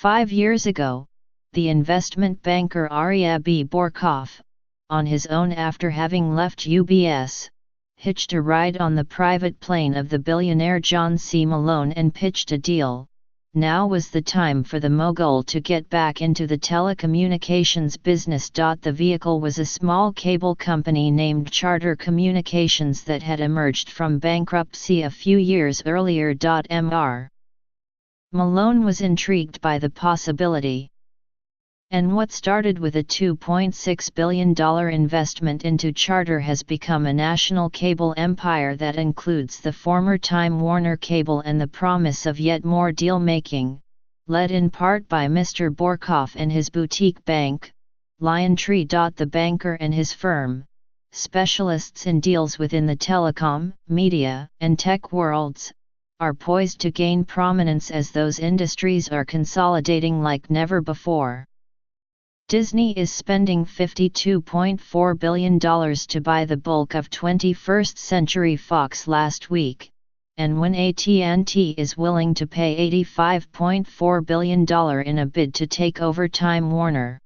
5 years ago, the investment banker Aryabhyi Borkov, on his own after having left UBS, hitched a ride on the private plane of the billionaire John C. Malone and pitched a deal. Now was the time for the mogul to get back into the telecommunications business. The vehicle was a small cable company named Charter Communications that had emerged from bankruptcy a few years earlier. Mr. Malone was intrigued by the possibility. And what started with a $2.6 billion investment into Charter has become a national cable empire that includes the former Time Warner Cable and the promise of yet more deal-making, led in part by Mr. Borkov and his boutique bank, LionTree. The banker and his firm, specialists in deals within the telecom, media, and tech worlds, are poised to gain prominence as those industries are consolidating like never before. Disney is spending $52.4 billion to buy the bulk of 21st Century Fox last week, and when AT&T is willing to pay $85.4 billion in a bid to take over Time Warner.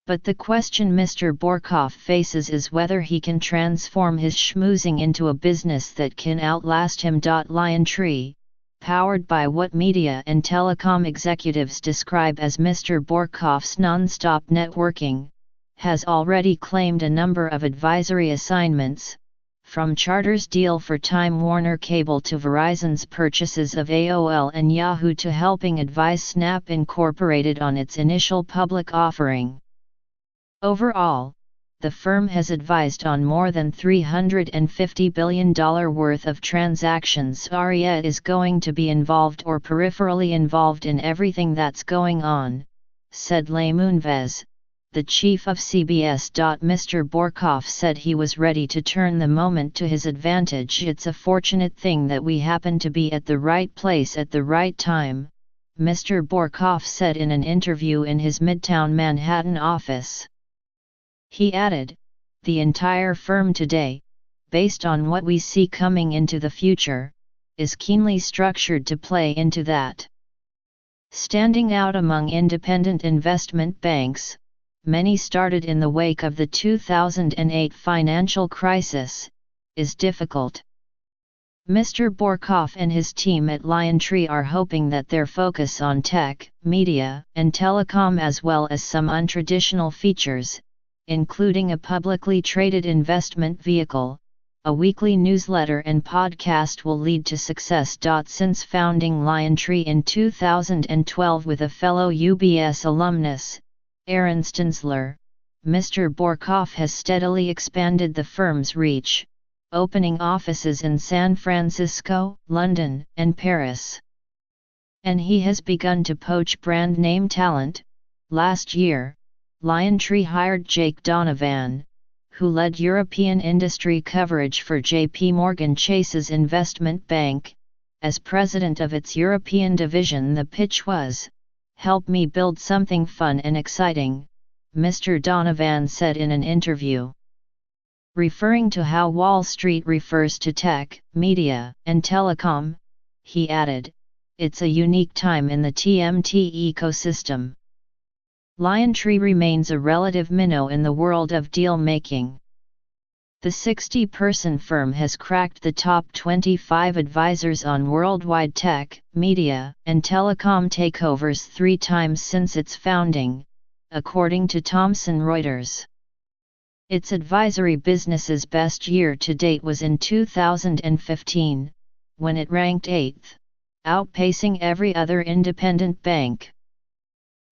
But the question Mr. Borkov faces is whether he can transform his schmoozing into a business that can outlast him. LionTree, powered by what media and telecom executives describe as Mr. Borkov's non-stop networking, has already claimed a number of advisory assignments, from Charter's deal for Time Warner Cable to Verizon's purchases of AOL and Yahoo to helping advise Snap Incorporated on its initial public offering. Overall, the firm has advised on more than $350 billion worth of transactions. Arya is going to be involved or peripherally involved in everything that's going on, said Lei Moonves, the chief of CBS. Mr. Borkov said he was ready to turn the moment to his advantage. It's a fortunate thing that we happen to be at the right place at the right time, Mr. Borkov said in an interview in his Midtown Manhattan office. He added, "The entire firm today, based on what we see coming into the future, is keenly structured to play into that." Standing out among independent investment banks, many started in the wake of the 2008 financial crisis, is difficult. Mr. Borkov and his team at LionTree are hoping that their focus on tech, media, and telecom as well as some untraditional features, including a publicly traded investment vehicle, a weekly newsletter and podcast will lead to success. Since founding LionTree in 2012 with a fellow UBS alumnus, Aaron Stensler, Mr. Borkov has steadily expanded the firm's reach, opening offices in San Francisco, London, and Paris. And he has begun to poach brand name talent. Last year, LionTree hired Jake Donovan, who led European industry coverage for JP Morgan Chase's investment bank, as president of its European division. The pitch was, "Help me build something fun and exciting," Mr. Donovan said in an interview. Referring to how Wall Street refers to tech, media, and telecom, he added, "It's a unique time in the TMT ecosystem." LionTree remains a relative minnow in the world of deal-making. The 60-person firm has cracked the top 25 advisors on worldwide tech, media, and telecom takeovers 3 times since its founding, according to Thomson Reuters. Its advisory business's best year to date was in 2015, when it ranked 8th, outpacing every other independent bank.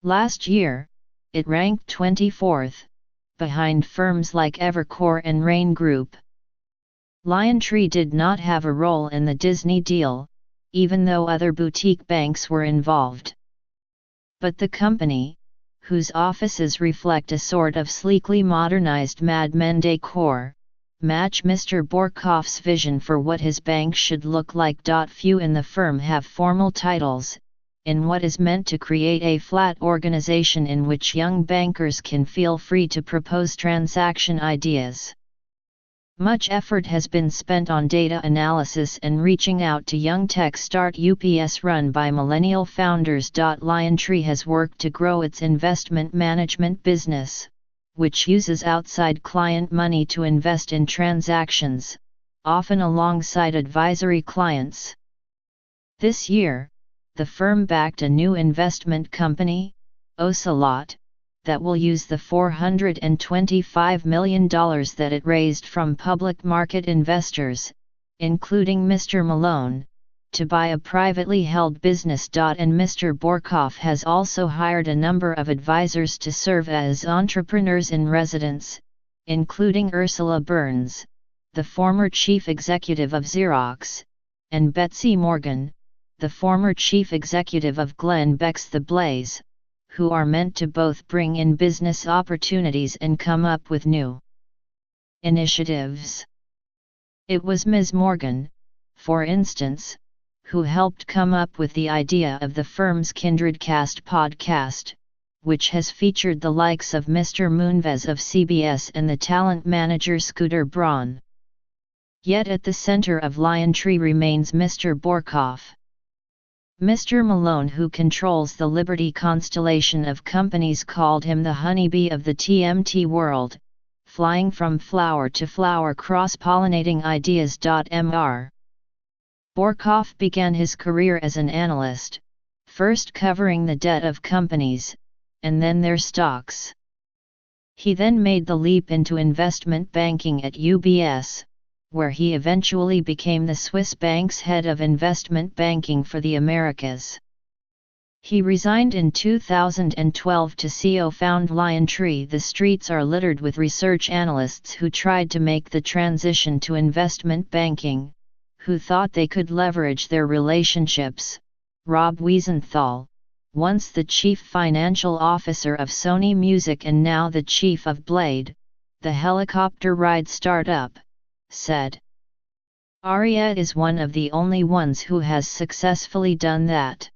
Last year, it ranked 24th, behind firms like Evercore and Rain Group. LionTree did not have a role in the Disney deal, even though other boutique banks were involved. But the company, whose offices reflect a sort of sleekly modernized Mad Men decor, match Mr. Borkov's vision for what his bank should look like. Few in the firm have formal titles, in what is meant to create a flat organization in which young bankers can feel free to propose transaction ideas. Much effort has been spent on data analysis and reaching out to young tech start UPS run by millennial founders. LionTree has worked to grow its investment management business, which uses outside client money to invest in transactions, often alongside advisory clients. This year, the firm backed a new investment company, Ocelot, that will use the $425 million that it raised from public market investors, including Mr. Malone, to buy a privately held business. And Mr. Borkoff has also hired a number of advisors to serve as entrepreneurs in residence, including Ursula Burns, the former chief executive of Xerox, and Betsy Morgan, the former chief executive of Glenn Beck's The Blaze, who are meant to both bring in business opportunities and come up with new initiatives. It was Ms. Morgan, for instance, who helped come up with the idea of the firm's KindredCast podcast, which has featured the likes of Mr. Moonves of CBS and the talent manager Scooter Braun. Yet at the center of LionTree remains Mr. Borkoff. Mr. Malone, who controls the Liberty constellation of companies, called him the honeybee of the TMT world, flying from flower to flower, cross-pollinating ideas. Mr. Borkoff began his career as an analyst, first covering the debt of companies, and then their stocks. He then made the leap into investment banking at UBS, where he eventually became the Swiss bank's head of investment banking for the Americas. He resigned in 2012 to co-found LionTree. The streets are littered with research analysts who tried to make the transition to investment banking, who thought they could leverage their relationships. Rob Wiesenthal, once the chief financial officer of Sony Music and now the chief of Blade, the helicopter ride startup, said. Aria is one of the only ones who has successfully done that.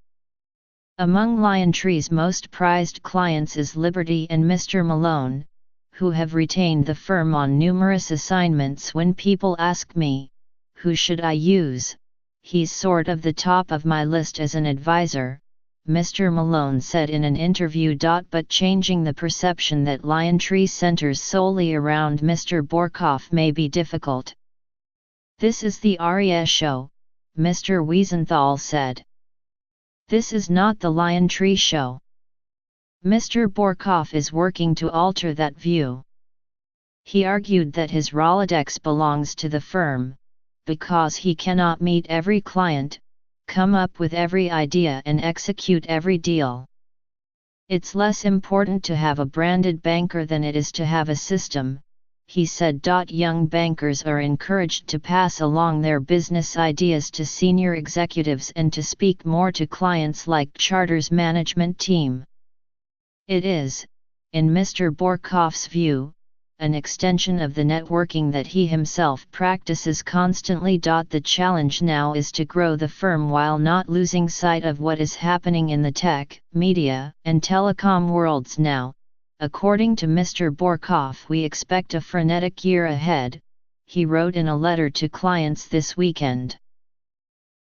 Among LionTree's most prized clients is Liberty and Mr. Malone, who have retained the firm on numerous assignments. When people ask me, who should I use, he's sort of the top of my list as an advisor, Mr. Malone said in an interview. But changing the perception that LionTree centers solely around Mr. Borkoff may be difficult. This is the Aria show, Mr. Wiesenthal said. This is not the LionTree show. Mr. Borkoff is working to alter that view. He argued that his Rolodex belongs to the firm, because he cannot meet every client, come up with every idea and execute every deal. It's less important to have a branded banker than it is to have a system, he said. Young bankers are encouraged to pass along their business ideas to senior executives and to speak more to clients like Charter's management team. It is, in Mr. Borkoff's view, an extension of the networking that he himself practices constantly. The challenge now is to grow the firm while not losing sight of what is happening in the tech, media, and telecom worlds now. According to Mr. Borkoff, we expect a frenetic year ahead, he wrote in a letter to clients this weekend.